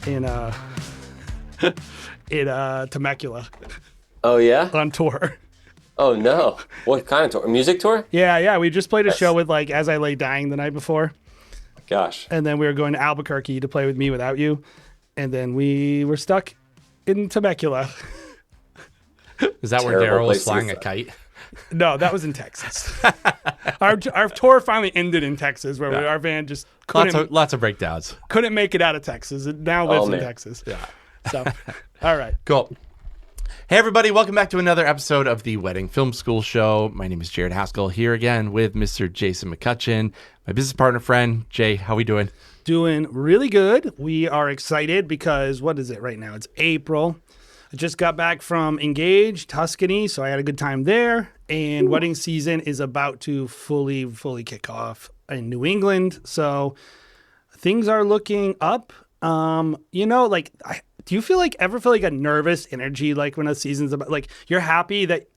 in Temecula Oh, yeah? on tour. Oh, no. What kind of tour? A music tour? Yeah. We just played a show with like As I Lay Dying the night before. Gosh. And then we were going to Albuquerque to play with Me Without You. And then we were stuck in Temecula. Is that where Terrible Daryl was place to flying a get kite? No, that was in Texas. Our tour finally ended in Texas, where our van just Lots of breakdowns. couldn't make it out of Texas. It now lives in man. Texas. Yeah. So, all right. Cool. Hey, everybody. Welcome back to another episode of the Wedding Film School Show. My name is Jared Haskell, here again with Mr. Jason McCutcheon, my business partner friend. Jay, how we doing? Doing really good. We are excited because what is it right now? It's April. I just got back from Engage, Tuscany, so I had a good time there. And wedding season is about to fully kick off in New England. So things are looking up. Do you ever feel like a nervous energy like when a season's about, like you're happy that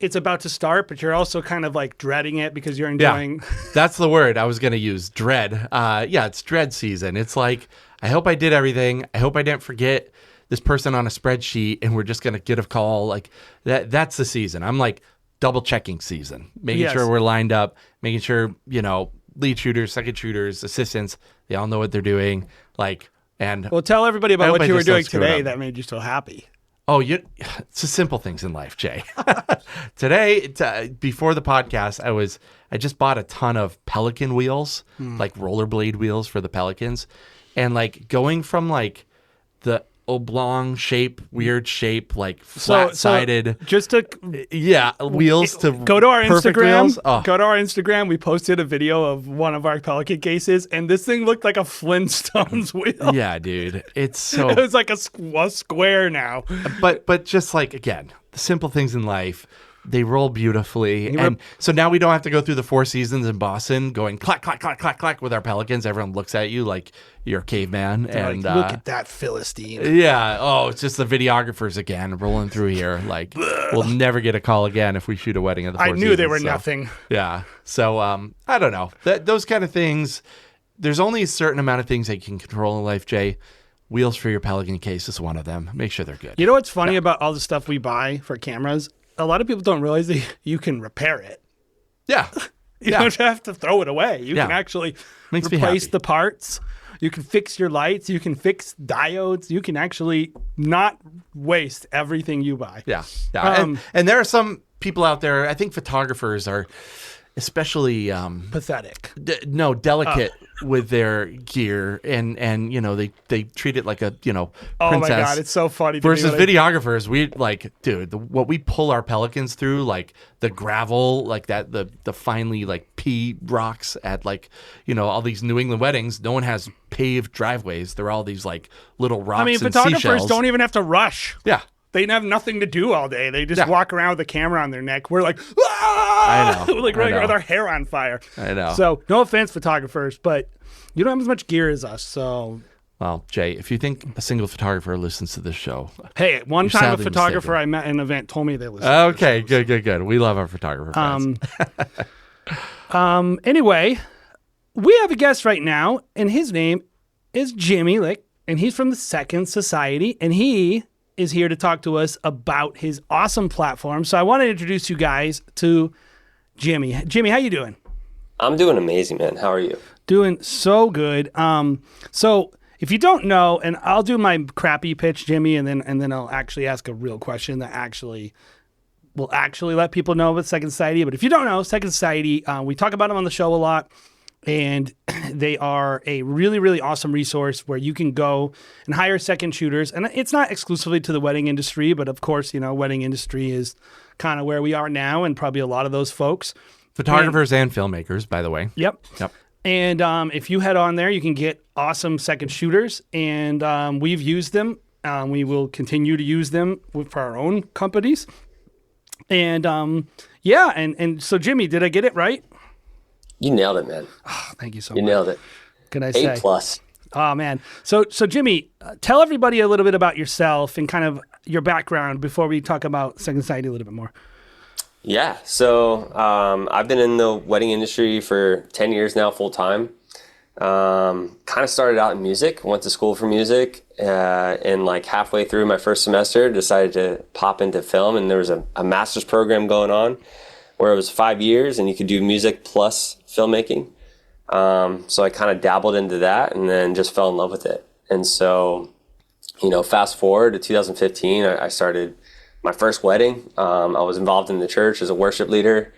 it's about to start, but you're also kind of like dreading it because you're enjoying. Yeah, that's the word I was going to use. Dread. It's dread season. It's like, I hope I did everything. I hope I didn't forget this person on a spreadsheet and we're just going to get a call. Like that's the season. I'm like double checking season, making sure we're lined up, making sure, lead shooters, second shooters, assistants, they all know what they're doing. Well, tell everybody about what you were doing today that made you so happy. Oh, it's the simple things in life, Jay. Today, before the podcast, I just bought a ton of Pelican wheels, like rollerblade wheels for the Pelicans. And like going from like the oblong shape, weird shape, like flat-sided, just to wheels to go to our perfect Instagram. Wheels. Oh. Go to our Instagram. We posted a video of one of our Pelican cases, and this thing looked like a Flintstones wheel. Yeah, dude, it's so. It was like a square now. But just like again, the simple things in life. They roll beautifully. And so now we don't have to go through the Four Seasons in Boston going clack, clack, clack, clack, clack with our Pelicans. Everyone looks at you like you're a caveman. And like, look at that Philistine. Yeah. Oh, it's just the videogaphers again rolling through here. Like, we'll never get a call again if we shoot a wedding at the Four Seasons. I knew they were nothing. Yeah. So I don't know. Those kind of things, there's only a certain amount of things that you can control in life, Jay. Wheels for your Pelican case is one of them. Make sure they're good. You know what's funny about all the stuff we buy for cameras? A lot of people don't realize that you can repair it. Yeah. You don't have to throw it away. You can actually replace the parts. You can fix your lights. You can fix diodes. You can actually not waste everything you buy. Yeah. And there are some people out there, I think photographers are especially pathetic. Delicate with their gear and they treat it like a princess. Oh my god, it's so funny to versus me, videographers. We like, dude, what we pull our Pelicans through, like the gravel, like that, the finely like pea rocks at like all these New England weddings. No one has paved driveways. They're all these like little rocks. I mean, and photographers seashells. don't even have to rush. Yeah. They have nothing to do all day. They just walk around with a camera on their neck. We're like, I know. like running with our hair on fire. I know. So no offense, photographers, but you don't have as much gear as us. So, well, Jay, if you think a single photographer listens to this show, hey, one time a photographer mistaken. I met at an event told me they listened. Okay, good. We love our photographer friends. Anyway, we have a guest right now, and his name is Jimmy Lick, and he's from the Second Society, and he is here to talk to us about his awesome platform. So I want to introduce you guys to Jimmy. Jimmy, how you doing? I'm doing amazing, man. How are you? Doing so good. So if you don't know, and I'll do my crappy pitch, Jimmy, and then I'll actually ask a real question that will actually let people know about Second Society. But if you don't know, Second Society, we talk about them on the show a lot. And they are a really, really awesome resource where you can go and hire second shooters. And it's not exclusively to the wedding industry, but of course, wedding industry is kind of where we are now and probably a lot of those folks. Photographers and filmmakers, by the way. Yep. And if you head on there, you can get awesome second shooters. And we've used them. We will continue to use them for our own companies. And and so, Jimmy, did I get it right? You nailed it, man. Oh, thank you so much. You nailed it. Can I say? A+. Oh, man. So Jimmy, tell everybody a little bit about yourself and kind of your background before we talk about Second Society a little bit more. Yeah. So I've been in the wedding industry for 10 years now, full time. Kind of started out in music, went to school for music, and like halfway through my first semester, decided to pop into film. And there was a master's program going on where it was 5 years and you could do music plus filmmaking. So I kind of dabbled into that and then just fell in love with it. And so, fast forward to 2015, I started my first wedding. I was involved in the church as a worship leader,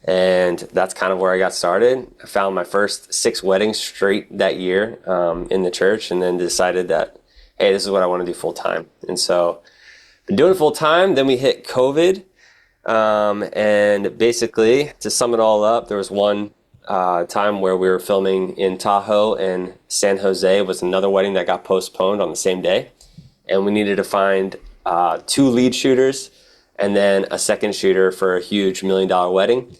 and that's kind of where I got started. I found my first 6 weddings straight that year in the church, and then decided that, hey, this is what I want to do full time. And so been doing it full time. Then we hit COVID. And basically, to sum it all up, there was one time where we were filming in Tahoe, and San Jose was another wedding that got postponed on the same day. And we needed to find 2 lead shooters and then a second shooter for a huge $1 million wedding.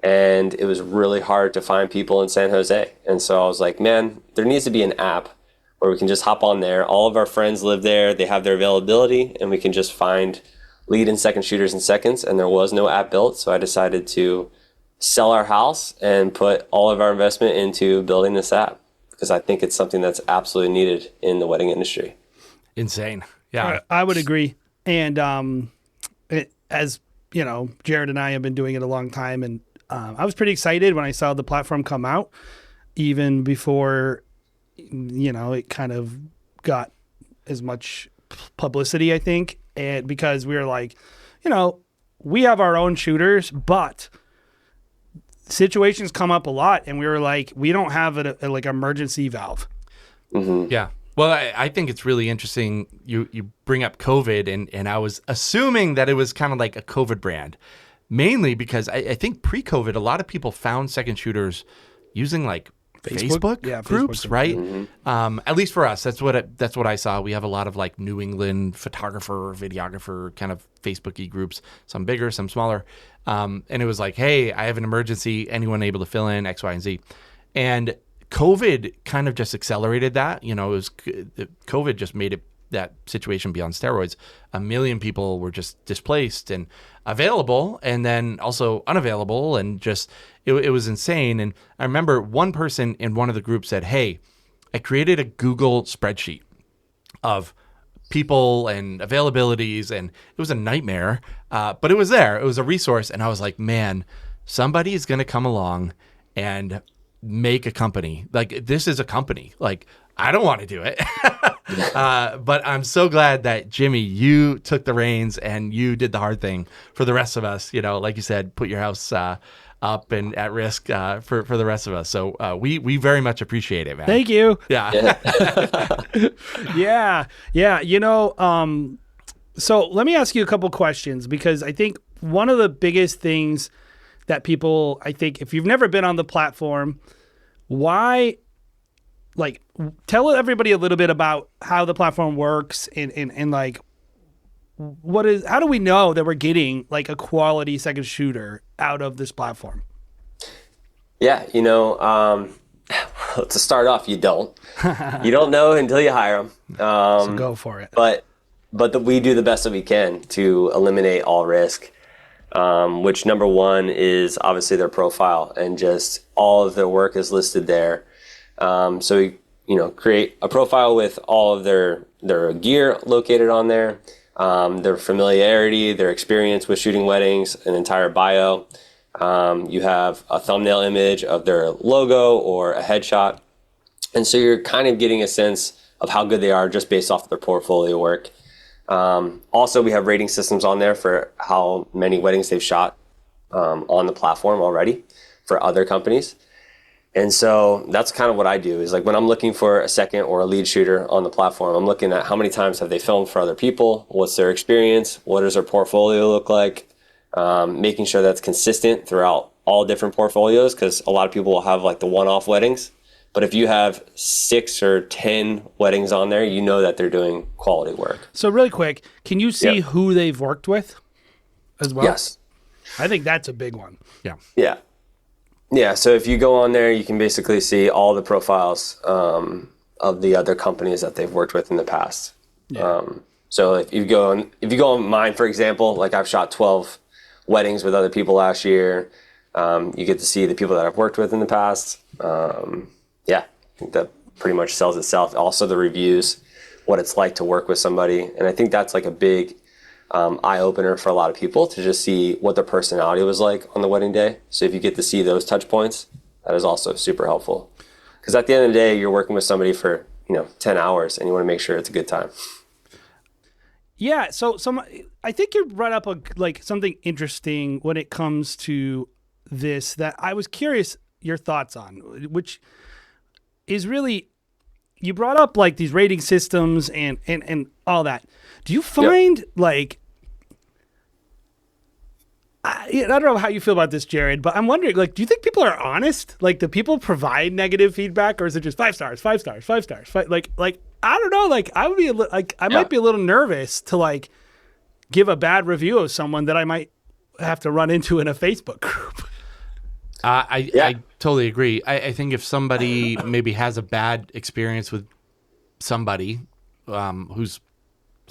And it was really hard to find people in San Jose. And so I was like, man, there needs to be an app where we can just hop on there. All of our friends live there. They have their availability, and we can just find lead and second shooters in seconds. And there was no app built. So I decided to sell our house and put all of our investment into building this app, because I think it's something that's absolutely needed in the wedding industry. Insane. Yeah. I would agree. And as you know, Jared and I have been doing it a long time, and I was pretty excited when I saw the platform come out, even before, it kind of got as much publicity, I think. And because we were like, we have our own shooters, but situations come up a lot, and we were like, we don't have a like emergency valve. Mm-hmm. Yeah. Well, I think it's really interesting. You bring up COVID, and I was assuming that it was kind of like a COVID brand, mainly because I think pre-COVID, a lot of people found second shooters using like Facebook groups, Facebook. right? Mm-hmm. At least for us, that's what I saw. We have a lot of like New England photographer, videographer kind of Facebooky groups, some bigger, some smaller. And it was like, hey, I have an emergency. Anyone able to fill in X, Y, and Z? And COVID kind of just accelerated that. COVID just made that situation be on steroids. 1 million people were just displaced and available, and then also unavailable, and just it was insane. And I remember one person in one of the groups said, hey, I created a Google spreadsheet of people and availabilities, and it was a nightmare, but it was there. It was a resource, and I was like, man, somebody is going to come along and make a company. Like, this is a company. Like, I don't want to do it. But I'm so glad that, Jimmy, you took the reins and you did the hard thing for the rest of us. Like you said, put your house up and at risk for the rest of us. So we very much appreciate it, man. Thank you. Yeah. Yeah. So let me ask you a couple questions, because I think one of the biggest things that people, I think, if you've never been on the platform, tell everybody a little bit about how the platform works, and like, how do we know that we're getting like a quality second shooter out of this platform? Yeah, to start off, you don't know until you hire them. So go for it. But we do the best that we can to eliminate all risk. Which number one is obviously their profile, and just all of their work is listed there. So we, create a profile with all of their gear located on there, their familiarity, their experience with shooting weddings, an entire bio. You have a thumbnail image of their logo or a headshot. And so you're kind of getting a sense of how good they are just based off their portfolio work. Also, we have rating systems on there for how many weddings they've shot on the platform already for other companies. And so that's kind of what I do, is like when I'm looking for a second or a lead shooter on the platform, I'm looking at how many times have they filmed for other people, what's their experience, what does their portfolio look like, making sure that's consistent throughout all different portfolios, because a lot of people will have like the one-off weddings. But if you have 6 or 10 weddings on there, you know that they're doing quality work. So really quick, can you see who they've worked with as well? Yes. I think that's a big one. Yeah. Yeah, so if you go on there, you can basically see all the profiles of the other companies that they've worked with in the past. Yeah. So if you go on mine, for example, like I've shot 12 weddings with other people last year. You get to see the people that I've worked with in the past. I think that pretty much sells itself. Also the reviews, what it's like to work with somebody. And I think that's like a big eye opener for a lot of people to just see what their personality was like on the wedding day. So if you get to see those touch points, that is also super helpful. Because at the end of the day, you're working with somebody for, 10 hours and you want to make sure it's a good time. Yeah, so I think you brought up something interesting when it comes to this that I was curious your thoughts on, which is really, you brought up like these rating systems and all that. Do you find I don't know how you feel about this, Jared, but I'm wondering, do you think people are honest? Like, do people provide negative feedback, or is it just 5 stars, 5 stars, 5 stars? I don't know. I would be might be a little nervous to give a bad review of someone that I might have to run into in a Facebook group. I totally agree. I think if somebody maybe has a bad experience with somebody who's,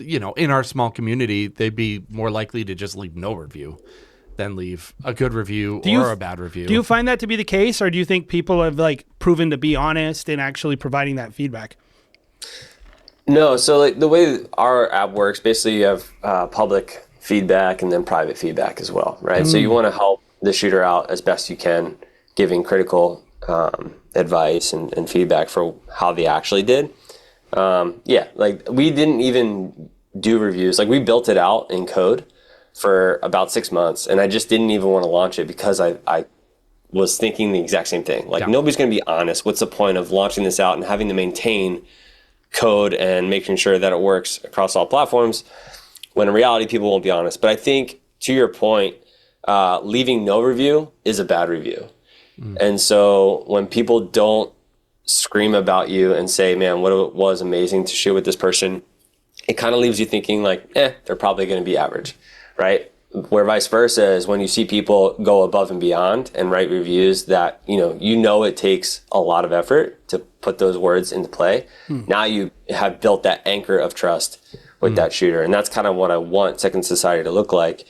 in our small community, they'd be more likely to just leave no review than leave a good review or a bad review. Do you find that to be the case, or do you think people have proven to be honest in actually providing that feedback? No, so the way our app works, basically you have public feedback and then private feedback as well, right? So you want to help the shooter out as best you can, giving critical advice and feedback for how they actually did. We didn't even do reviews. We built it out in code for about 6 months, and I just didn't even want to launch it because I was thinking the exact same thing. Nobody's going to be honest. What's the point of launching this out and having to maintain code and making sure that it works across all platforms when in reality people won't be honest? But I think, to your point, leaving no review is a bad review. And so when people don't scream about you and say, man, what it was amazing to shoot with this person, it kind of leaves you thinking they're probably going to be average, right? Where vice versa is when you see people go above and beyond and write reviews that, it takes a lot of effort to put those words into play. Now you have built that anchor of trust with that shooter. And that's kind of what I want Second Society to look like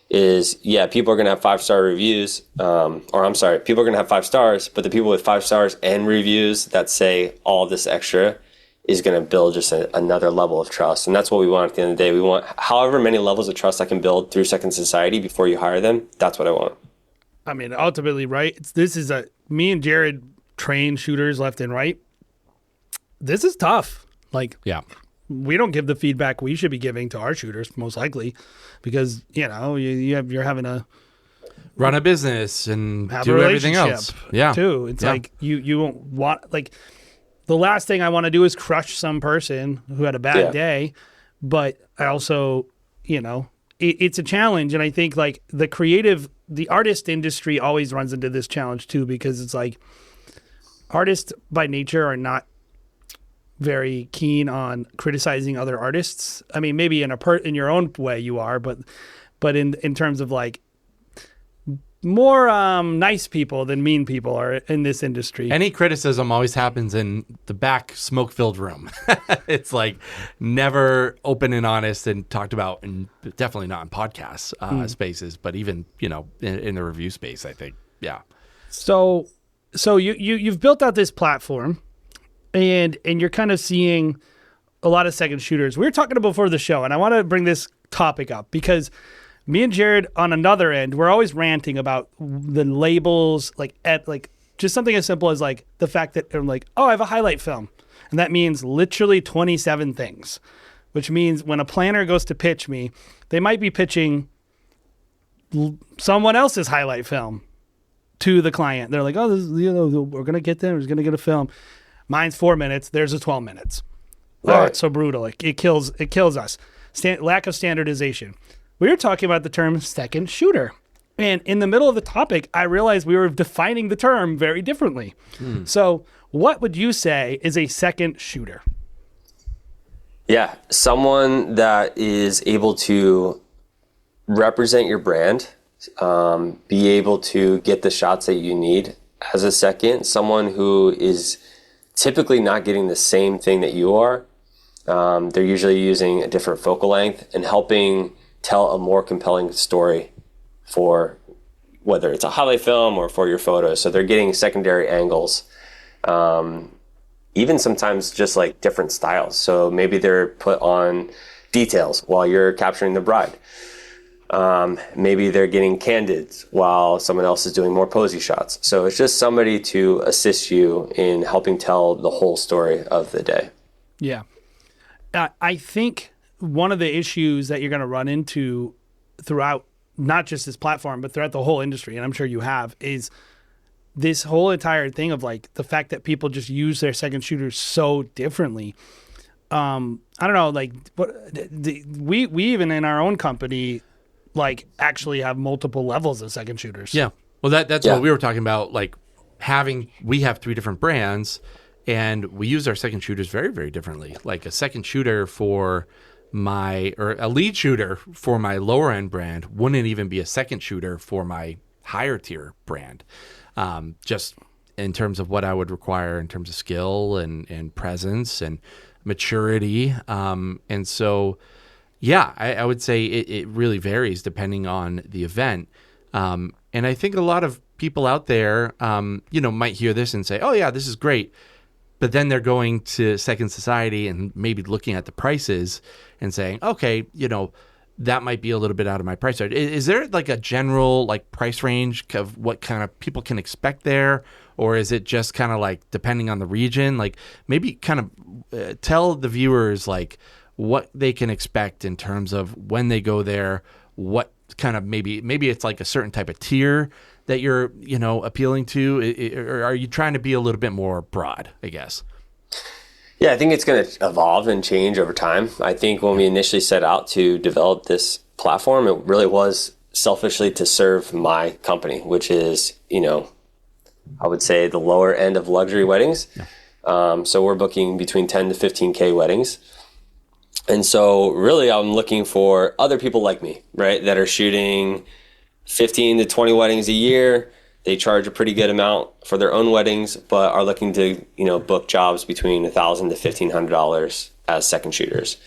is, people are going to have 5-star reviews, people are going to have 5 stars, but the people with 5 stars and reviews that say all this extra is going to build just another level of trust. And that's what we want at the end of the day. We want however many levels of trust I can build through Second Society before you hire them. That's what I want. I mean, ultimately, right? Me and Jared train shooters left and right. This is tough. We don't give the feedback we should be giving to our shooters, most likely, because, you're having to run a business and have do a everything else. Yeah. Too. It's you won't want, the last thing I want to do is crush some person who had a bad day, but I also, it's a challenge. And I think the artist industry always runs into this challenge too, because it's artists by nature are not very keen on criticizing other artists. I mean, maybe in your own way you are, but in terms of more nice people than mean people are in this industry. Any criticism always happens in the back smoke-filled room. It's never open and honest and talked about, and definitely not in podcast spaces, but even in the review space, I think. Yeah. So you've built out this platform, and you're kind of seeing a lot of second shooters. We were talking before the show, and I want to bring this topic up because me and Jared on another end, we're always ranting about the labels, just something as simple as the fact that I'm I have a highlight film. And that means literally 27 things, which means when a planner goes to pitch me, they might be pitching someone else's highlight film to the client. They're oh, this, we're going to get there. We're going to get a film. Mine's 4 minutes. Theirs is 12 minutes. Right. Oh, it's so brutal. It kills us. Lack of standardization. We were talking about the term second shooter. And in the middle of the topic, I realized we were defining the term very differently. So what would you say is a second shooter? Yeah, someone that is able to represent your brand, be able to get the shots that you need as a second, someone who is typically not getting the same thing that you are. They're usually using a different focal length and helping tell a more compelling story for whether it's a highlight film or for your photos. So they're getting secondary angles even sometimes just like different styles. So maybe they're put on details while you're capturing the bride. Maybe they're getting candids while someone else is doing more posy shots. So it's just somebody to assist you in helping tell the whole story of the day. Yeah. I think one of the issues that you're going to run into throughout not just this platform, but throughout the whole industry, and I'm sure you have, is this whole entire thing of like the fact that people just use their second shooters so differently. I don't know, like we even in our own company, like actually have multiple levels of second shooters. Yeah. Well, that's what we were talking about. Like we have 3 different brands, and we use our second shooters very, very differently. Like a second shooter or a lead shooter for my lower end brand wouldn't even be a second shooter for my higher tier brand. Just in terms of what I would require in terms of skill and presence and maturity. And so, yeah, I would say it really varies depending on the event. And I think a lot of people out there, might hear this and say, oh yeah, this is great. But then they're going to Second Society and maybe looking at the prices and saying, okay, that might be a little bit out of my price range. Is there like a general like price range of what kind of people can expect there? Or is it just kind of like depending on the region? Like maybe kind of tell the viewers like what they can expect in terms of when they go there, what kind of maybe it's like a certain type of tier that you're, appealing to, or are you trying to be a little bit more broad, I guess? Yeah, I think it's going to evolve and change over time. I think when we initially set out to develop this platform, it really was selfishly to serve my company, which is, I would say the lower end of luxury weddings. Yeah. So we're booking between 10 to 15K weddings. And so really I'm looking for other people like me, right, that are shooting 15 to 20 weddings a year. They charge a pretty good amount for their own weddings, but are looking to, book jobs between $1,000 to $1,500 as second shooters.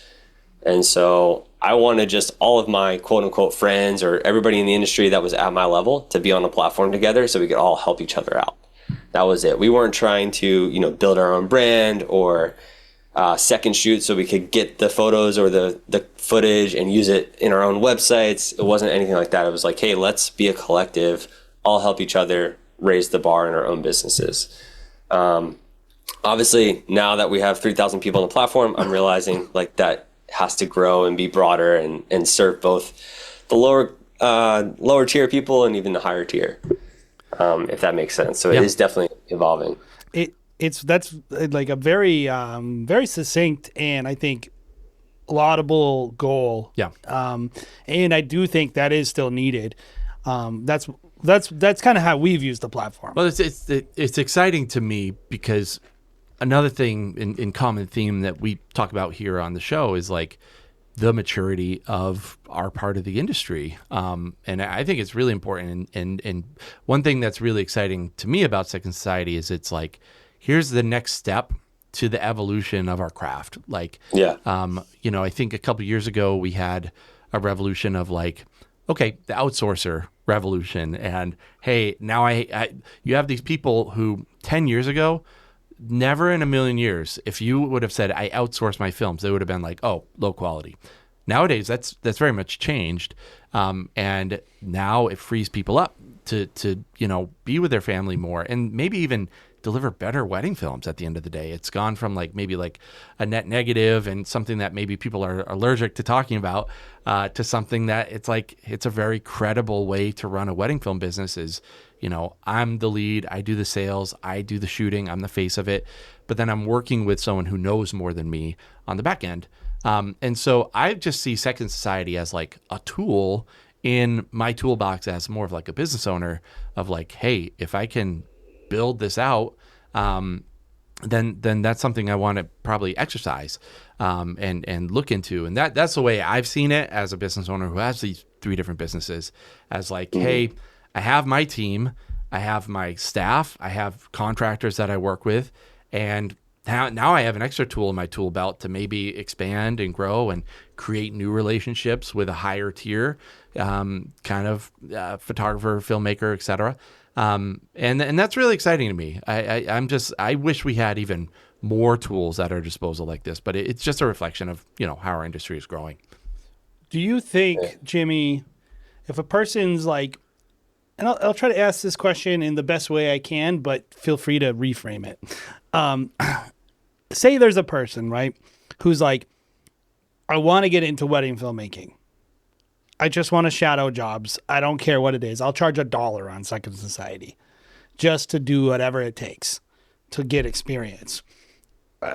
And so I wanted just all of my quote unquote friends or everybody in the industry that was at my level to be on a platform together so we could all help each other out. That was it. We weren't trying to, build our own brand or second shoot so we could get the photos or the footage and use it in our own websites. It wasn't anything like that. It was like, hey, let's be a collective, all help each other raise the bar in our own businesses. Obviously, now that we have 3,000 people on the platform, I'm realizing like that has to grow and be broader and serve both the lower tier people and even the higher tier, if that makes sense. So it is definitely evolving. That's like a very very succinct and I think laudable goal. Yeah. And I do think that is still needed. That's kind of how we've used the platform. Well, it's exciting to me because another thing in common theme that we talk about here on the show is like the maturity of our part of the industry. And I think it's really important. And one thing that's really exciting to me about Second Society is it's like, here's the next step to the evolution of our craft. Like, I think a couple of years ago we had a revolution of like, okay, the outsourcer revolution. And hey, now you have these people who 10 years ago, never in a million years, if you would have said, I outsource my films, they would have been like, oh, low quality. Nowadays, that's very much changed. And now it frees people up to be with their family more and maybe even deliver better wedding films at the end of the day. It's gone from like maybe like a net negative and something that maybe people are allergic to talking about to something that it's a very credible way to run a wedding film business is, I'm the lead, I do the sales, I do the shooting, I'm the face of it, but then I'm working with someone who knows more than me on the back end. And so I just see Second Society as like a tool in my toolbox as more of like a business owner of like, hey, if I can build this out, then that's something I want to probably exercise and look into. And that's the way I've seen it as a business owner who has these 3 different businesses as like, hey, I have my team, I have my staff, I have contractors that I work with, and now I have an extra tool in my tool belt to maybe expand and grow and create new relationships with a higher tier kind of photographer, filmmaker, etc. And that's really exciting to me. I wish we had even more tools at our disposal like this, but it's just a reflection of, how our industry is growing. Do you think, Jimmy, if a person's like, and I'll try to ask this question in the best way I can, but feel free to reframe it. Say there's a person, right, who's like, I want to get into wedding filmmaking. I just want to shadow jobs. I don't care what it is. I'll charge $1 on Second Society just to do whatever it takes to get experience.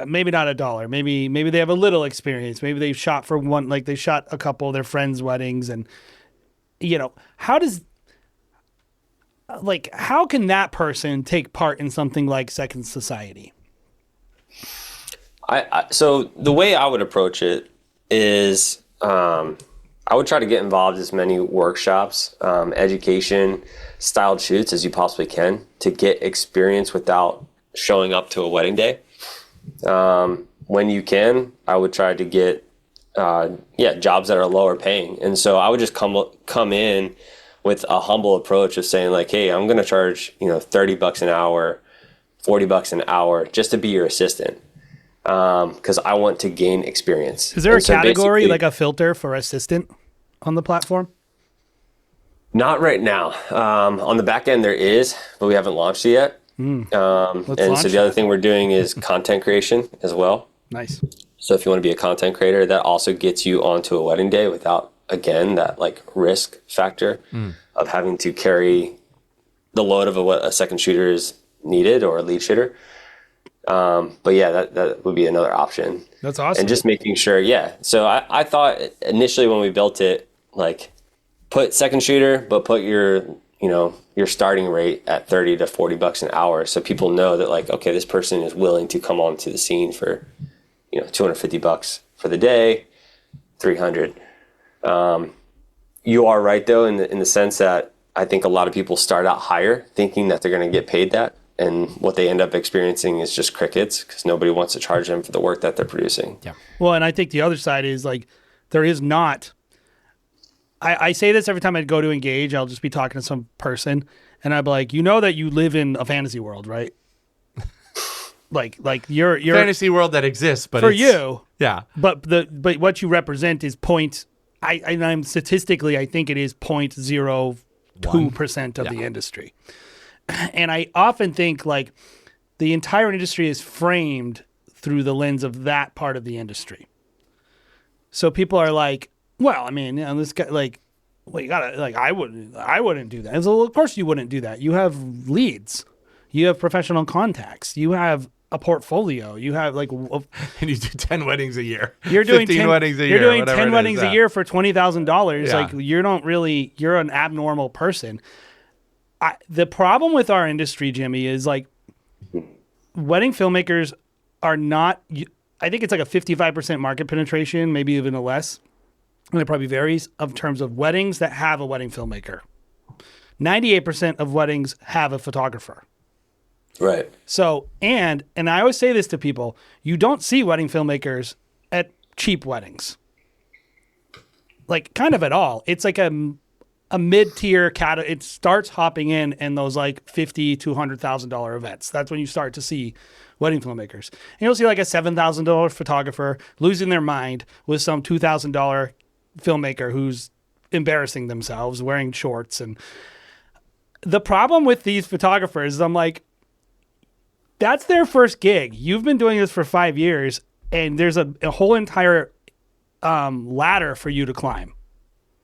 Maybe not $1. Maybe they have a little experience. Maybe they've shot for one, like they shot a couple of their friends' weddings, and how can that person take part in something like Second Society? So the way I would approach it is, I would try to get involved in as many workshops, education, styled shoots as you possibly can to get experience without showing up to a wedding day. When you can, I would try to get jobs that are lower paying. And so I would just come in with a humble approach of saying like, hey, I'm going to charge, $30 an hour, $40 an hour just to be your assistant. Because I want to gain experience. Is there a category, like a filter for assistant on the platform? Not right now. On the back end there is, but we haven't launched it yet. And so the other thing we're doing is content creation as well. Nice. So if you want to be a content creator, that also gets you onto a wedding day without, again, that like risk factor of having to carry the load of what a second shooter is needed or a lead shooter. But yeah, that would be another option. That's awesome. And just making sure, So I thought initially when we built it, like put second shooter, but put your starting rate at $30 to $40 an hour. So people know that like, okay, this person is willing to come onto the scene for, $250 for the day, $300. You are right though, in the sense that I think a lot of people start out higher thinking that they're going to get paid that. And what they end up experiencing is just crickets because nobody wants to charge them for the work that they're producing. Yeah. Well, and I think the other side is like, there is not, I say this every time I go to engage, I'll just be talking to some person and I'll be like, that you live in a fantasy world, right? like you're fantasy world that exists, but for you. Yeah. But what you represent is I'm statistically, I think it is 0.02% of the industry. And I often think like the entire industry is framed through the lens of that part of the industry. So people are like, well, I mean, this guy, like, well, you gotta, like, I wouldn't do that. And so, of course you wouldn't do that. You have leads, you have professional contacts, you have a portfolio, you have like, and you do 10 weddings a year. You're doing 10 weddings a year. You're doing 10 weddings a year for $20,000. Yeah. Like you're an abnormal person. The problem with our industry, Jimmy, is like wedding filmmakers are not, I think it's like a 55% market penetration, maybe even a less. And it probably varies of terms of weddings that have a wedding filmmaker. 98% of weddings have a photographer. Right. So, and I always say this to people, you don't see wedding filmmakers at cheap weddings. Like kind of at all. It's like a mid-tier it starts hopping in those like $50,000 to $100,000 events. That's when you start to see wedding filmmakers. And you'll see like a $7,000 photographer losing their mind with some $2,000 filmmaker who's embarrassing themselves wearing shorts. And the problem with these photographers is I'm like, that's their first gig. You've been doing this for 5 years and there's a whole entire ladder for you to climb.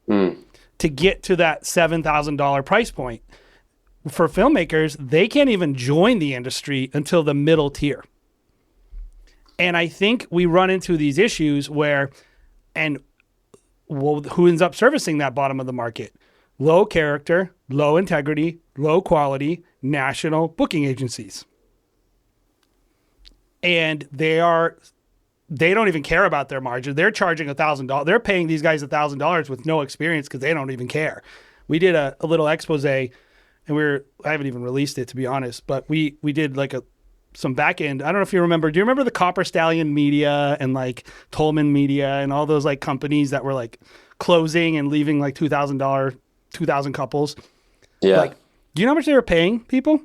To get to that $7,000 price point. For filmmakers, they can't even join the industry until the middle tier. And I think we run into these issues where, who ends up servicing that bottom of the market? Low character, low integrity, low quality, national booking agencies. And they don't even care about their margin. They're charging $1,000. They're paying these guys $1,000 with no experience because they don't even care. We did a little expose, and I haven't even released it to be honest, but we did like some back end. I don't know if you remember. Do you remember the Copper Stallion Media and like Tolman Media and all those like companies that were like closing and leaving like $2,000 couples? Yeah. Like Do you know how much they were paying people?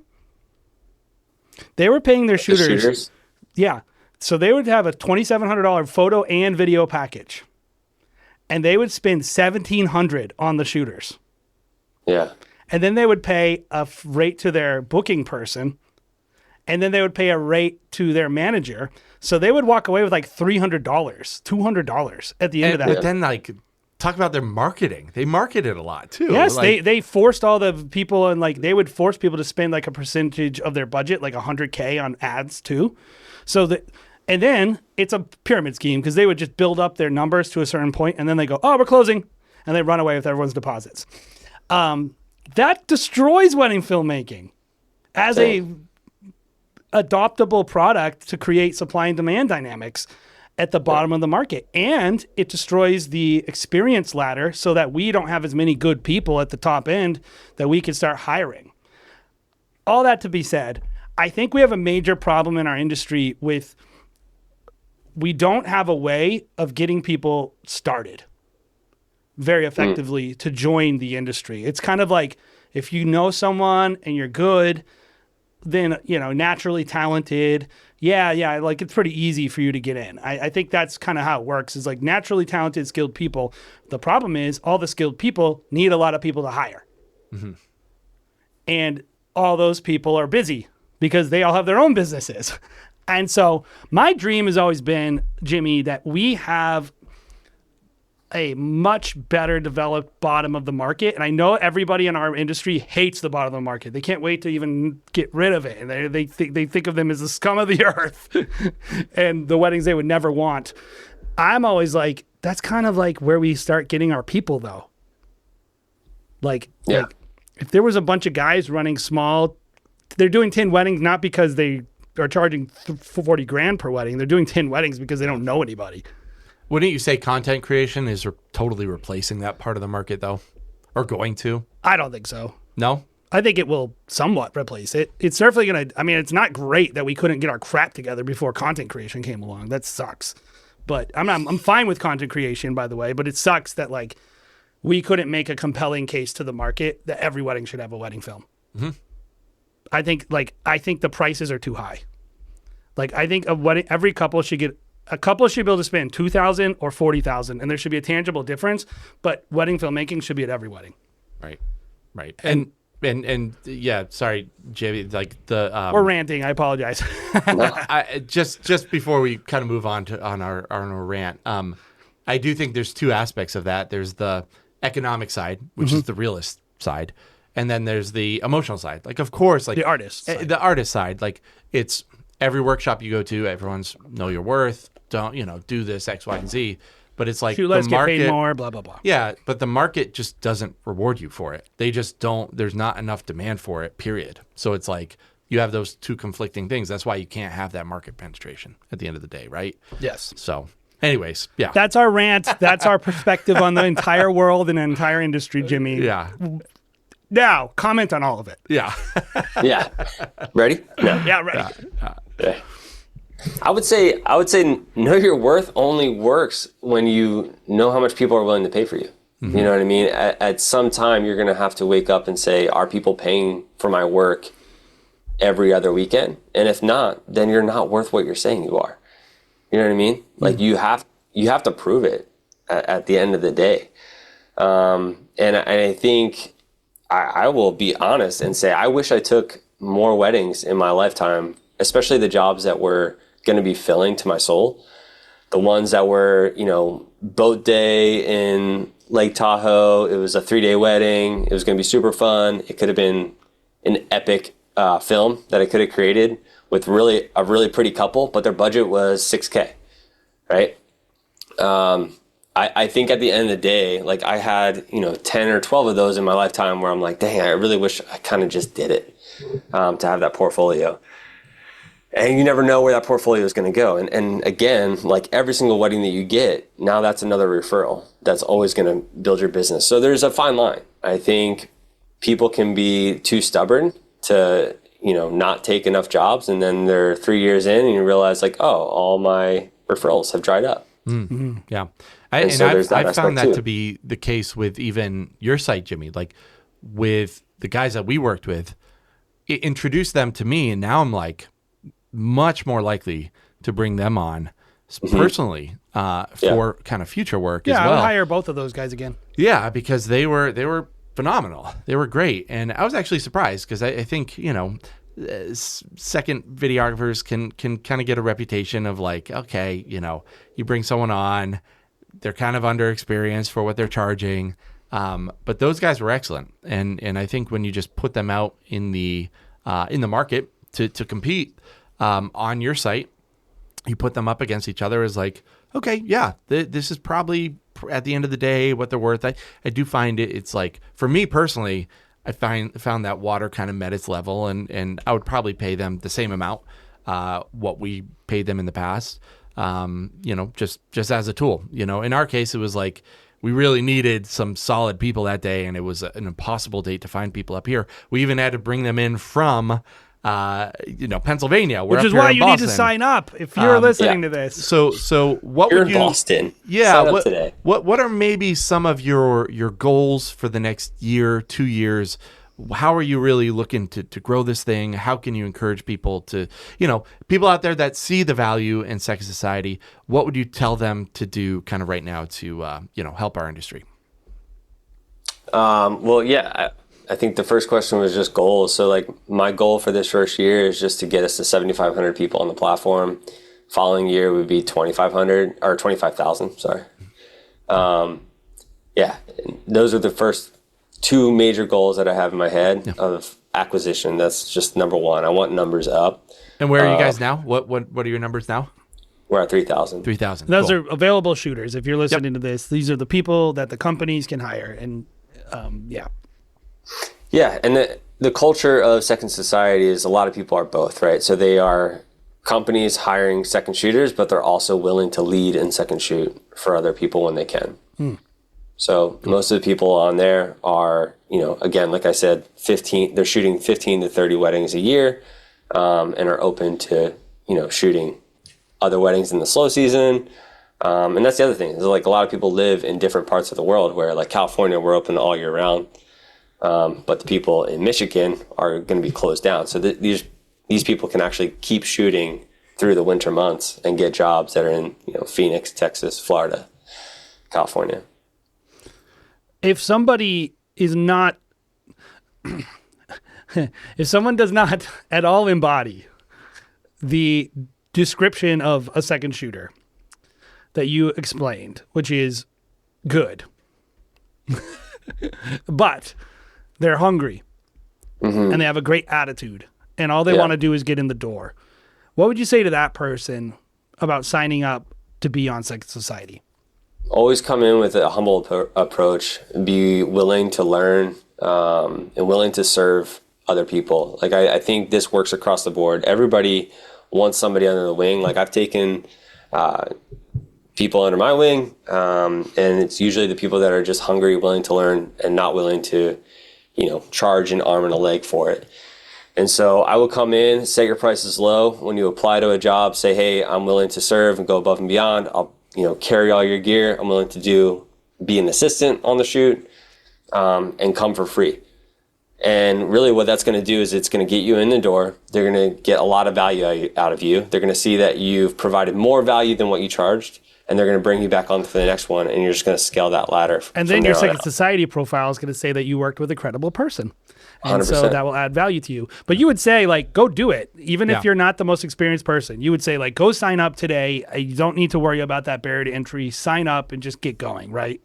They were paying their shooters. Yeah. So they would have a $2,700 photo and video package. And they would spend $1,700 on the shooters. Yeah. And then they would pay a rate to their booking person. And then they would pay a rate to their manager. So they would walk away with like $300, $200 at the end of that. But then, like, talk about their marketing. They marketed a lot too. Yes, like, they forced all the people, and like they would force people to spend like a percentage of their budget, like $100K on ads too. So that, and then it's a pyramid scheme because they would just build up their numbers to a certain point, and then they go, "Oh, we're closing," and they run away with everyone's deposits. That destroys wedding filmmaking as a adoptable product to create supply and demand dynamics at the bottom of the market. And it destroys the experience ladder so that we don't have as many good people at the top end that we can start hiring. All that to be said, I think we have a major problem in our industry with we don't have a way of getting people started very effectively to join the industry. It's kind of like if you know someone and you're good, then, you know, naturally talented. Yeah, like it's pretty easy for you to get in. I think that's kind of how it works, is like naturally talented, skilled people. The problem is all the skilled people need a lot of people to hire. Mm-hmm. And all those people are busy because they all have their own businesses. And so my dream has always been, Jimmy, that we have a much better developed bottom of the market. And I know everybody in our industry hates the bottom of the market. They can't wait to even get rid of it. And they think of them as the scum of the earth and the weddings they would never want. I'm always like, that's kind of like where we start getting our people though. Like if there was a bunch of guys running small, they're doing 10 weddings, not because they are charging 40 grand per wedding. They're doing 10 weddings because they don't know anybody. Wouldn't you say content creation is totally replacing that part of the market, though? Or going to? I don't think so. No? I think it will somewhat replace it. It's definitely going to, I mean, it's not great that we couldn't get our crap together before content creation came along. That sucks. But I'm fine with content creation, by the way, but it sucks that, like, we couldn't make a compelling case to the market that every wedding should have a wedding film. Mm-hmm. I think the prices are too high. Like, I think every couple should be able to spend $2,000 or $40,000, and there should be a tangible difference. But wedding filmmaking should be at every wedding. Right. And yeah, sorry, Jamie. Like the we're ranting. I apologize. Just before we kind of move on our rant, I do think there's two aspects of that. There's the economic side, which is the realist side, and then there's the emotional side. Like, of course, like the artist side. Like, it's every workshop you go to, everyone's know your worth. Don't do this X, Y, and Z. But it's like the market, get paid more, blah blah blah. Yeah, but the market just doesn't reward you for it. They just don't. There's not enough demand for it. Period. So it's like you have those two conflicting things. That's why you can't have that market penetration at the end of the day, right? Yes. So, anyways, yeah. That's our rant. That's our perspective on the entire world and the entire industry, Jimmy. Yeah. Now, comment on all of it. Yeah. Yeah. Ready? Yeah, ready. Yeah. I would say know your worth only works when you know how much people are willing to pay for you. Mm-hmm. You know what I mean? At some time, you're going to have to wake up and say, are people paying for my work every other weekend? And if not, then you're not worth what you're saying you are. You know what I mean? Mm-hmm. Like you have to prove it at the end of the day. And I think I will be honest and say, I wish I took more weddings in my lifetime, especially the jobs that were going to be filling to my soul. The ones that were, boat day in Lake Tahoe. It was a 3-day wedding. It was going to be super fun. It could have been an epic film that I could have created with a really pretty couple, but their budget was $6K, right? I think at the end of the day, like I had, 10 or 12 of those in my lifetime where I'm like, dang, I really wish I kind of just did it to have that portfolio. And you never know where that portfolio is going to go. And again, like every single wedding that you get, now that's another referral that's always going to build your business. So there's a fine line. I think people can be too stubborn to, not take enough jobs. And then they're 3 years in and you realize like, oh, all my referrals have dried up. Mm-hmm. Yeah. I've found that to be the case with even your site, Jimmy. Like with the guys that we worked with, it introduced them to me, and now I'm like much more likely to bring them on personally for kind of future work as Yeah, well. I would hire both of those guys again. Yeah, because they were phenomenal. They were great, and I was actually surprised because I think second videographers can kind of get a reputation of like, okay, you bring someone on, they're kind of underexperienced for what they're charging, but those guys were excellent, and I think when you just put them out in the market to compete on your site, you put them up against each other as like, okay, yeah, this is probably at the end of the day what they're worth. I do find it's like, for me personally, I found that water kind of met its level, and I would probably pay them the same amount what we paid them in the past, just as a tool. In our case, it was like we really needed some solid people that day, and it was an impossible date to find people up here. We even had to bring them in from Pennsylvania, which is why you need to sign up if you're listening to this. So what You're would in you? Boston. Yeah. Sign up today. What are maybe some of your goals for the next year, 2 years? How are you really looking to grow this thing? How can you encourage people to, people out there that see the value in Second Society? What would you tell them to do kind of right now to, help our industry? I think the first question was just goals. So like my goal for this first year is just to get us to 7,500 people on the platform. Following year would be 2,500 or 25,000. Sorry. Those are the first two major goals that I have in my head of acquisition. That's just number one. I want numbers up. And where are you guys now? What are your numbers now? We're at 3,000. 3,000. Those are available shooters. If you're listening to this, these are the people that the companies can hire. And Yeah, and the culture of Second Society is a lot of people are both, right? So they are companies hiring second shooters, but they're also willing to lead and second shoot for other people when they can. So most of the people on there are, again, like I said, they're shooting 15 to 30 weddings a year, and are open to, shooting other weddings in the slow season. And that's the other thing is like a lot of people live in different parts of the world where like California, we're open all year round. But the people in Michigan are going to be closed down. So these people can actually keep shooting through the winter months and get jobs that are in Phoenix, Texas, Florida, California. If somebody is not, if someone does not at all embody the description of a second shooter that you explained, which is good, but they're hungry and they have a great attitude and all they want to do is get in the door, what would you say to that person about signing up to be on Second Society? Always come in with a humble approach, be willing to learn, and willing to serve other people. Like I think this works across the board. Everybody wants somebody under the wing. Like I've taken people under my wing, and it's usually the people that are just hungry, willing to learn, and not willing to, charge an arm and a leg for it. And so I will come in, set your prices low. When you apply to a job, say, hey, I'm willing to serve and go above and beyond. I'll, carry all your gear. I'm willing to be an assistant on the shoot, and come for free. And really what that's going to do is it's going to get you in the door. They're going to get a lot of value out of you. They're going to see that you've provided more value than what you charged, and they're going to bring you back on to the next one, and you're just going to scale that ladder. And then your Second Society profile is going to say that you worked with a credible person. And 100%. So that will add value to you. But you would say, like, go do it. Even if you're not the most experienced person, you would say, like, go sign up today. You don't need to worry about that barrier to entry. Sign up and just get going, right?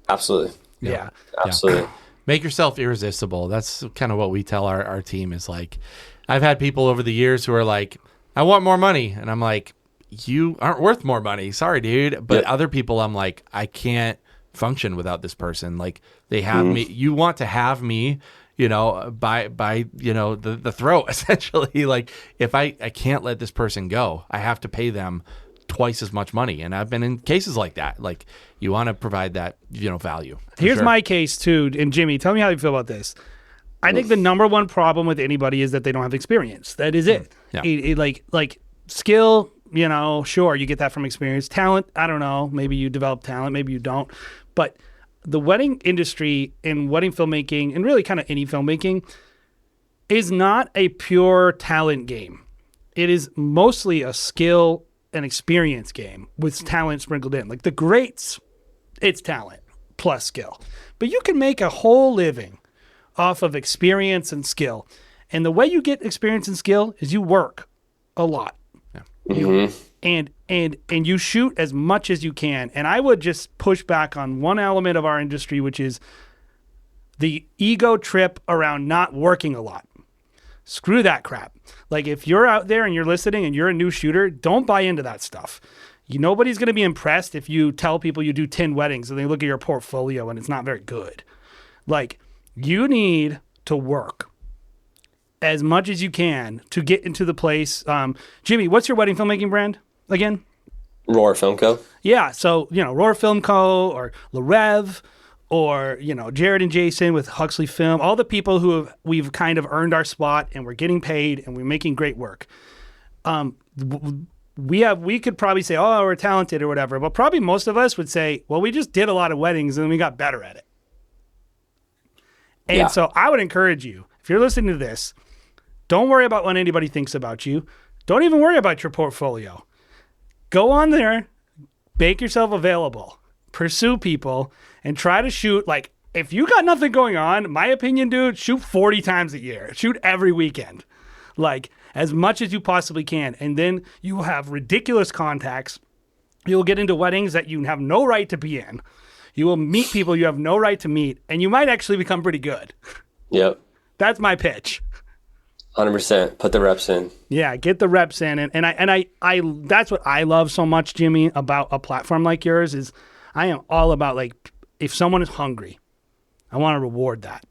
Absolutely. Yeah. Absolutely. Make yourself irresistible. That's kind of what we tell our team is like, I've had people over the years who are like, I want more money. And I'm like, you aren't worth more money. Sorry, dude. But other people, I'm like, I can't function without this person. Like they have me. You want to have me, by the throat, essentially. Like if I can't let this person go, I have to pay them twice as much money. And I've been in cases like that. Like you want to provide that, value. Here's my case too. And Jimmy, tell me how you feel about this. I think the number one problem with anybody is that they don't have experience. That is it. Yeah. Like skill, sure, you get that from experience. Talent, I don't know. Maybe you develop talent, maybe you don't. But the wedding industry and wedding filmmaking and really kind of any filmmaking is not a pure talent game. It is mostly a skill and experience game with talent sprinkled in. Like the greats, it's talent plus skill. But you can make a whole living off of experience and skill. And the way you get experience and skill is you work a lot. Yeah. And you shoot as much as you can. And I would just push back on one element of our industry, which is the ego trip around not working a lot. Screw that crap. Like if you're out there and you're listening and you're a new shooter, don't buy into that stuff. Nobody's going to be impressed if you tell people you do 10 weddings and they look at your portfolio and it's not very good. Like you need to work as much as you can to get into the place. Jimmy, what's your wedding filmmaking brand again? Roar Film Co. Yeah. So, Roar Film Co. or LaRev or, Jared and Jason with Huxley Film, all the people who we've kind of earned our spot and we're getting paid and we're making great work. We could probably say, oh, we're talented or whatever, but probably most of us would say, well, we just did a lot of weddings and we got better at it. And so I would encourage you, if you're listening to this, don't worry about what anybody thinks about you. Don't even worry about your portfolio. Go on there, make yourself available, pursue people, and try to shoot. Like, if you got nothing going on, my opinion, dude, shoot 40 times a year. Shoot every weekend. Like, as much as you possibly can. And then you will have ridiculous contacts. You'll get into weddings that you have no right to be in. You will meet people you have no right to meet. And you might actually become pretty good. Yep. That's my pitch. 100%. Put the reps in. Yeah, get the reps in. And I that's what I love so much, Jimmy, about a platform like yours is I am all about, like, if someone is hungry, I want to reward that.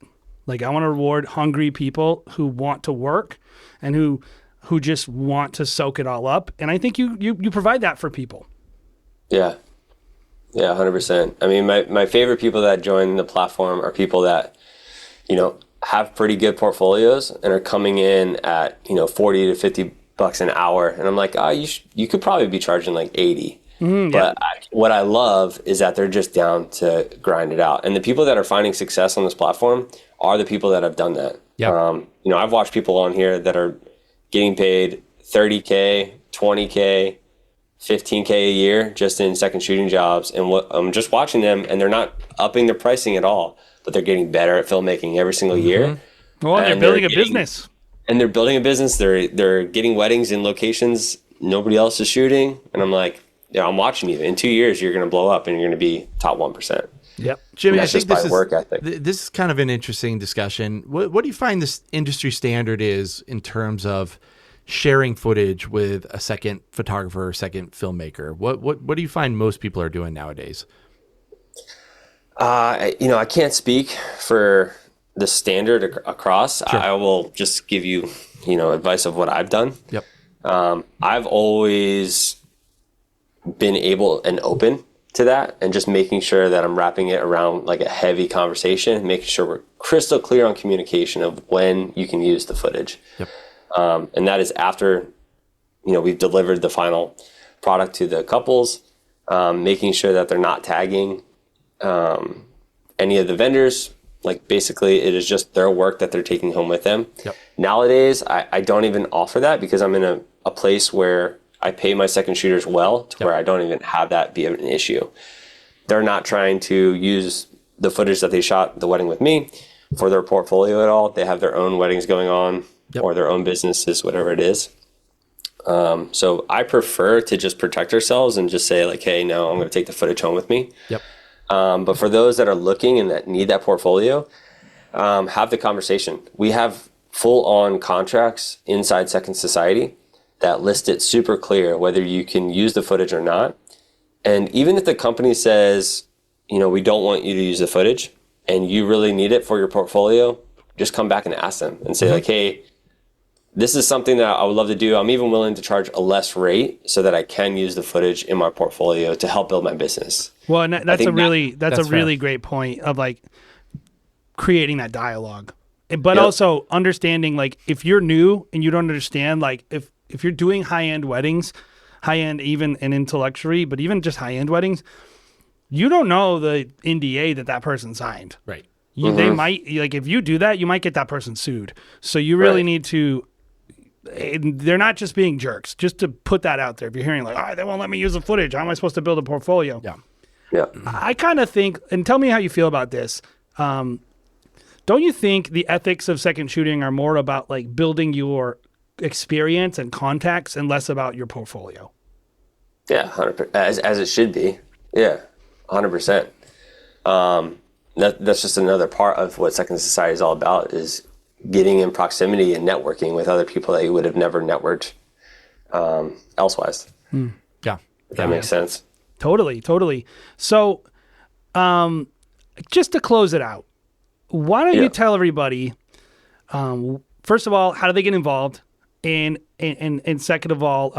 Like, I want to reward hungry people who want to work and who just want to soak it all up. And I think you provide that for people. Yeah. Yeah, 100%. I mean, my favorite people that join the platform are people that, have pretty good portfolios and are coming in at, 40 to 50 bucks an hour. And I'm like, you could probably be charging like 80. But what I love is that they're just down to grind it out. And the people that are finding success on this platform are the people that have done that. Yep. I've watched people on here that are getting paid $30K, $20K, $15K a year just in second shooting jobs. And I'm just watching them, and they're not upping their pricing at all, but they're getting better at filmmaking every single year. Well, and they're building a business. And they're building a business. They're getting weddings in locations nobody else is shooting. And I'm like, yeah, I'm watching you. In 2 years, you're going to blow up and you're going to be top 1%. Yep. Jimmy, I that's think just by work ethic. This is kind of an interesting discussion. What do you find this industry standard is in terms of sharing footage with a second photographer or second filmmaker? What do you find most people are doing nowadays? I can't speak for the standard across. Sure. I will just give you, advice of what I've done. Yep. I've always been able and open to that, and just making sure that I'm wrapping it around like a heavy conversation, making sure we're crystal clear on communication of when you can use the footage. Yep. And that is after, we've delivered the final product to the couples, making sure that they're not tagging any of the vendors. Like, basically it is just their work that they're taking home with them. Yep. Nowadays, I don't even offer that because I'm in a place where I pay my second shooters well to where I don't even have that be an issue. They're not trying to use the footage that they shot the wedding with me for their portfolio at all. They have their own weddings going on or their own businesses, whatever it is. So I prefer to just protect ourselves and just say like, hey, no, I'm going to take the footage home with me. Yep. But for those that are looking and that need that portfolio, have the conversation. We have full-on contracts inside Second Society that list it super clear whether you can use the footage or not. And even if the company says, we don't want you to use the footage and you really need it for your portfolio, just come back and ask them and say like, hey, this is something that I would love to do. I'm even willing to charge a less rate so that I can use the footage in my portfolio to help build my business. Well, and that's a really great point of like creating that dialogue, but also understanding like if you're new and you don't understand, like if you're doing high-end weddings, high-end even and into luxury, but even just high-end weddings, you don't know the NDA that person signed. Right. They might, like, if you do that, you might get that person sued. So you really Right. need to. They're not just being jerks. Just to put that out there. If you're hearing like, they won't let me use the footage. How am I supposed to build a portfolio? Yeah. Yeah. I kind of think, and tell me how you feel about this. Don't you think the ethics of second shooting are more about like building your experience and contacts and less about your portfolio? Yeah, 100%. As it should be. Yeah, 100%. That's just another part of what Second Society is all about, is getting in proximity and networking with other people that you would have never networked elsewise. Yeah. If that makes sense. Totally. So, just to close it out, why don't you tell everybody, first of all, how do they get involved? And second of all,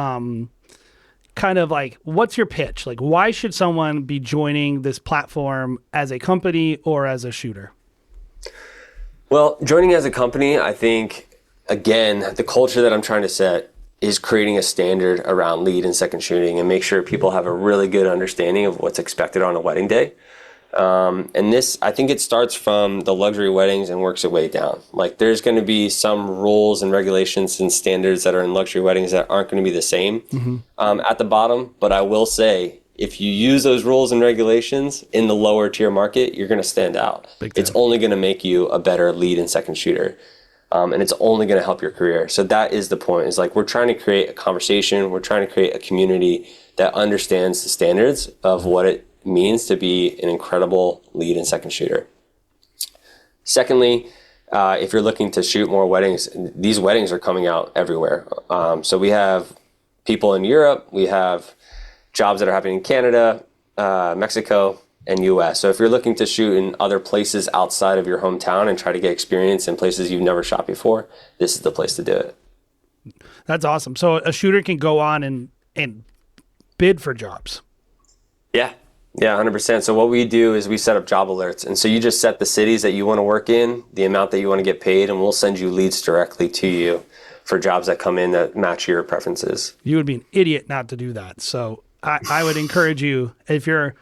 kind of like, what's your pitch? Like, why should someone be joining this platform as a company or as a shooter? Well, joining as a company, I think, again, the culture that I'm trying to set is creating a standard around lead and second shooting and make sure people have a really good understanding of what's expected on a wedding day. And this, I think it starts from the luxury weddings and works its way down. Like, there's going to be some rules and regulations and standards that are in luxury weddings that aren't going to be the same at the bottom. But I will say, if you use those rules and regulations in the lower tier market, you're going to stand out. It's only going to make you a better lead and second shooter. And it's only going to help your career. So that is the point. Is like, we're trying to create a conversation. We're trying to create a community that understands the standards of what it means to be an incredible lead and second shooter. Secondly, if you're looking to shoot more weddings, these weddings are coming out everywhere. So we have people in Europe. We have jobs that are happening in Canada, Mexico, and US. So if you're looking to shoot in other places outside of your hometown and try to get experience in places you've never shot before, this is the place to do it. That's awesome. So a shooter can go on and bid for jobs. Yeah, 100%. So what we do is we set up job alerts. And so you just set the cities that you want to work in, the amount that you want to get paid, and we'll send you leads directly to you for jobs that come in that match your preferences. You would be an idiot not to do that. So I would encourage you, if you're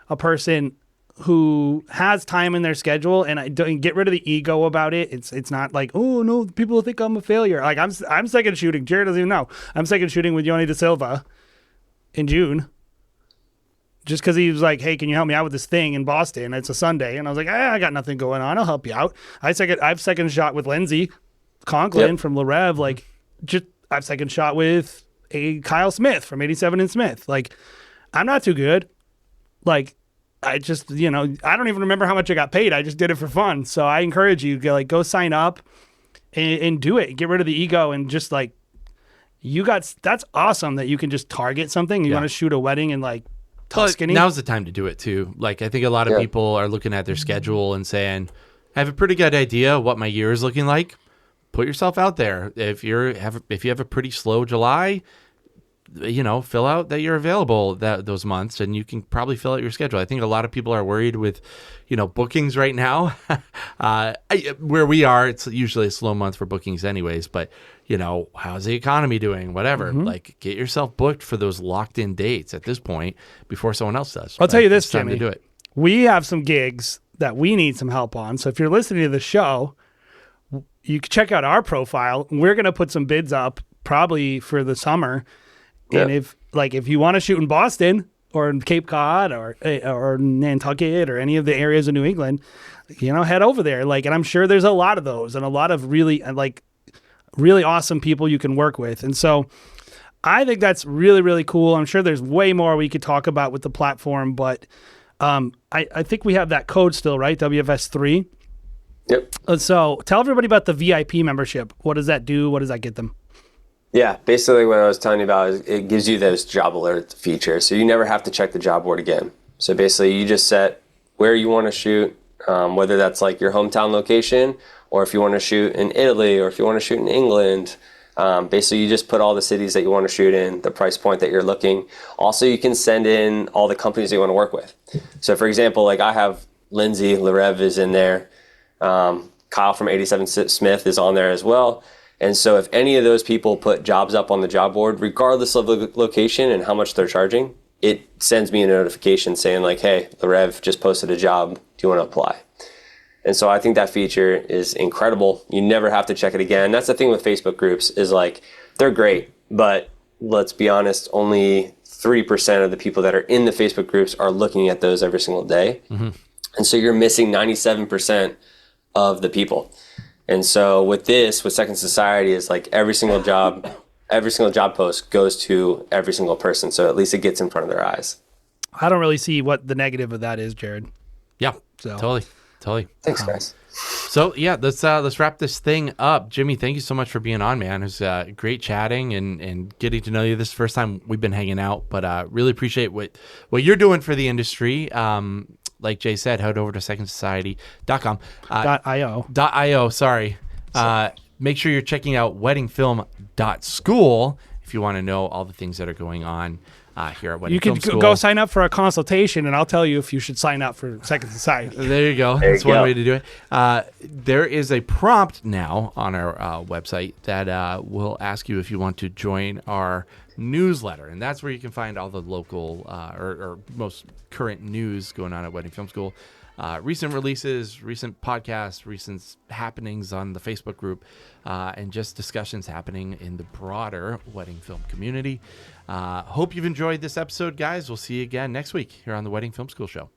a person who has time in their schedule, and I don't get rid of the ego about it. It's not like, oh no, people think I'm a failure. Like, I'm second shooting. Jared doesn't even know. I'm second shooting with Yoni Da Silva in June. Just because he was like, hey, can you help me out with this thing in Boston? It's a Sunday. And I was like, I got nothing going on. I'll help you out. I've second shot with Lindsay Conklin from Le Rev. Like, I've second shot with a Kyle Smith from 87 and Smith. Like, I'm not too good. Like, I just, I don't even remember how much I got paid. I just did it for fun. So I encourage you to go sign up and do it. Get rid of the ego and just like, that's awesome that you can just target something. You want to shoot a wedding in like Tuscany. Now's the time to do it too. Like, I think a lot of people are looking at their schedule and saying, I have a pretty good idea what my year is looking like. Put yourself out there. If you have a pretty slow July, fill out that you're available those months, and you can probably fill out your schedule. I think a lot of people are worried with, bookings right now. Where we are, it's usually a slow month for bookings anyways, but how's the economy doing? Whatever. Like, get yourself booked for those locked in dates at this point before someone else does. I'll tell you this, it's time Jimmy. to do it. We have some gigs that we need some help on. So if you're listening to the show, you can check out our profile. We're going to put some bids up probably for the summer. And if you want to shoot in Boston or in Cape Cod or Nantucket or any of the areas of New England, head over there. Like, and I'm sure there's a lot of those and a lot of really awesome people you can work with. And so I think that's really, really cool. I'm sure there's way more we could talk about with the platform, but I think we have that code still, right? WFS3. Yep. So tell everybody about the VIP membership. What does that do? What does that get them? Yeah, basically what I was telling you about is it gives you those job alert features. So you never have to check the job board again. So basically you just set where you want to shoot, whether that's like your hometown location, or if you want to shoot in Italy, or if you want to shoot in England. Basically you just put all the cities that you want to shoot in, the price point that you're looking. Also, you can send in all the companies that you want to work with. So for example, like I have Lindsay, Le Rev is in there. Kyle from 87 Smith is on there as well. And so if any of those people put jobs up on the job board, regardless of the location and how much they're charging, it sends me a notification saying like, hey, the Rev just posted a job. Do you want to apply? And so I think that feature is incredible. You never have to check it again. That's the thing with Facebook groups is like, they're great, but let's be honest, only 3% of the people that are in the Facebook groups are looking at those every single day. Mm-hmm. And so you're missing 97% of the people. And so with Second Society is like every single job post goes to every single person. So at least it gets in front of their eyes. I don't really see what the negative of that is, Jared. Yeah, So. totally. Thanks, guys. So yeah, let's wrap this thing up. Jimmy, thank you so much for being on, man. It was great chatting and getting to know you. This is the first time we've been hanging out, but really appreciate what you're doing for the industry. Like Jay said, head over to secondsociety.com. .io. Sorry. Make sure you're checking out weddingfilm.school if you want to know all the things that are going on here at Wedding You Film can School. go sign up for a consultation, and I'll tell you if you should sign up for Second Society. There you go. That's one way to do it. There is a prompt now on our website that will ask you if you want to join our newsletter, and that's where you can find all the local or most current news going on at Wedding Film School. Recent releases, recent podcasts, recent happenings on the Facebook group, and just discussions happening in the broader wedding film community. Hope you've enjoyed this episode, guys. We'll see you again next week here on the Wedding Film School Show.